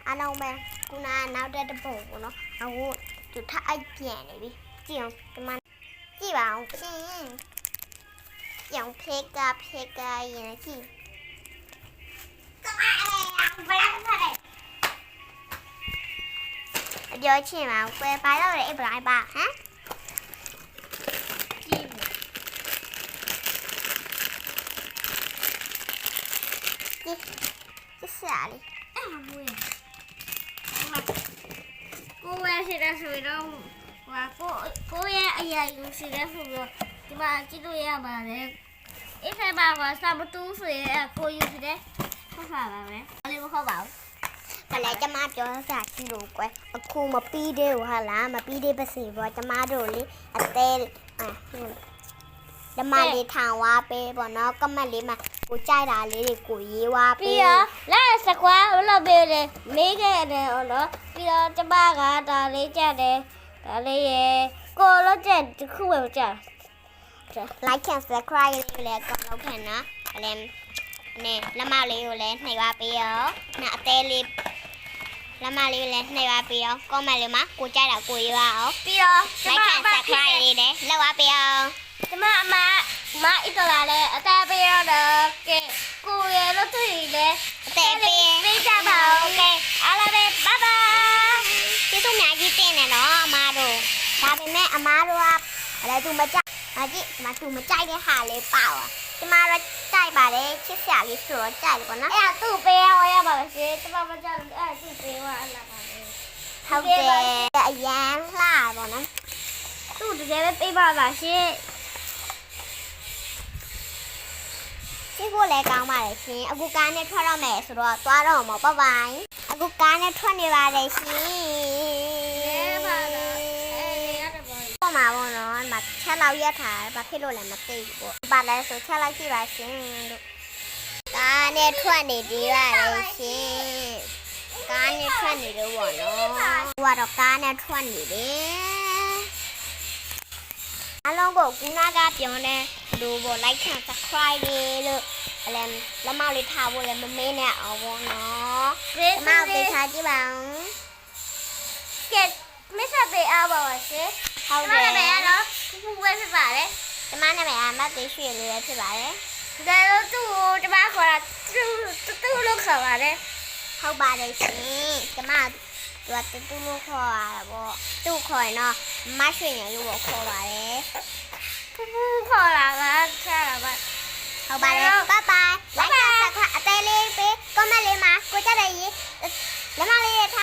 အားလုံးပဲခုနကနောက်တဲ့ပုံပေါ့နော်အခုသူထအိုက်ပြန်နေပြီကြည့်အောင်ဒီမှာကြည့်ပါအောင်ရှင်ရောင်ဖေကရင်ကြည့်ပြောချင်ပါကွယ်ဘာလို့လဲအိပ်ပလိုက်ပါဟမ်ကြည့်စားလေအဲ့မွေးကိုဝဲရှိတဲ့ဆိုတော့ဟိုကိုရဲ့အရာယူရှိတဲ့ဆိုတော့ဒီမှာကြည့်လို့ရပါတယ်အဲ့ဖက်မှာကစမတူးဆိုရင်ကိုယူရှိတဲ့ဟုတ်ပါပါမယ်ဘာလို့မဟုတ်ပါဘူးခလဲကျမပြောစားကြည့်လို့ကွယ်အခုမပြီးသေးဘူးဟာလားမပြီးသေးပါစေပေါ့ကျမတို့လေအသေးဓမ္မလေးထောင်ဝါပေးပေါ့နော်ကမက်လေးမှာကိုကြိုက်တာလေးတွေကိုရေးဝါပေးပြီးတော့လက်စကွာလို့ပေးတယ်မေးခဲ့တယ်ဟောနော်ပြီးတော့ကျမကဒါလေးကြက်တယ်ဒါလေးရေကိုလို့ကြက်တခုပဲကြက် like and subscribe လေးလည်းကောင်းလုပ်ခဲ့နော်အဲ့နဲ့လက်မလေးကိုလည်းနှိပ်ပါပေးရောနောက်အသေးလေးလက်မလေးကိုလည်းနှိပ်ပါပေးရော comment လေးမှာကိုကြိုက်တာကိုရေးပါအောင်ပြီးတော့ like and subscribe လေးလည်းလုပ်ပါပေးအောင်ကျမအမအိတ်တော်လာလဲအသေးပေးရတော့ကဲကိုရလို့တွေ့လေအသေးပေးကြပါဦးโอเคအားလုံးပဲဘိုင်ဘိုင်ကျေးဇူးများကြီးတင်တယ်နော်အမတို့ဒါပေမဲ့အမတို့ကလည်းသူမကြိုက်ကြည့်ဒီမှာသူမကြိုက်တဲ့ဟာလေးပေါ့ကျမတို့ကြိုက်ပါတယ်ချစ်စရာလေးဆိုတော့ကြိုက်တယ်ပေါ့နော်အဲ့ဒါသူ့ပေးရပါမယ်ရှင်ကျမမကြိုက်ဘူးအဲ့သူ့ပေးရအလားပါပဲဟုတ်တယ်အရန်လှပါနော်သူ့တကယ်ပဲပေးပါပါရှင်ဒီကိုလည်းကောင်းပါလေရှင်အခုကားနဲ့ထွက်တော့မယ်ဆိုတော့သွားတော့မှာပေါ့ပါအခုကားနဲ့ထွက်နေပါတယ်ရှင်ပါတော့ပေါ်မှာပေါ့နော်မချက်လောက်ရက်ထားဘာဖြစ်လို့လဲမသိဘူးပေါ့ပါလဲဆိုချက်လောက်ကြည့်ပါရှင်လို့ကားနဲ့ထွက်နေသေးပါတယ်ရှင်ကားနဲ့ထွက်နေလို့ပေါ့နော်ဟိုကတော့ကားနဲ့ထွက်နေတယ်အလုံးကိုကူနာကပြောနေလို့ပေါ့ like and subscribe လို့လက်မလေးထားဖို့လည်းမမေးနဲ့အောင်ပေါ့နော်လက်မလေးထားကြည့်ပါဦးကဲမစ္စဘေအားပါပါရှင်ဟုတ်တယ်ကျမနာမည်ကတော့ဖူဖူပဲဖြစ်ပါတယ်ကျမနာမည်ကမသိရွှေလေးပဲဖြစ်ပါတယ်ဒါတော့သူ့ကိုကျမခေါ်တာသူ့လို့ခေါ်ပါတယ်ဟုတ်ပါတယ်ရှင်ကျမသူ့လို့ခေါ်ရတာပေါ့သူ့ခေါ်ရင်တော့မရွှေငယ်လို့ခေါ်ပါတယ်ဖူဖူခေါ်တာကဆက်တာပါဟုတ်ပါတယ်ဘိုင်ဘိုင်လိုက်ပါအသေးလေးပေး comment လေးမှာကိုကြတဲ့ရေး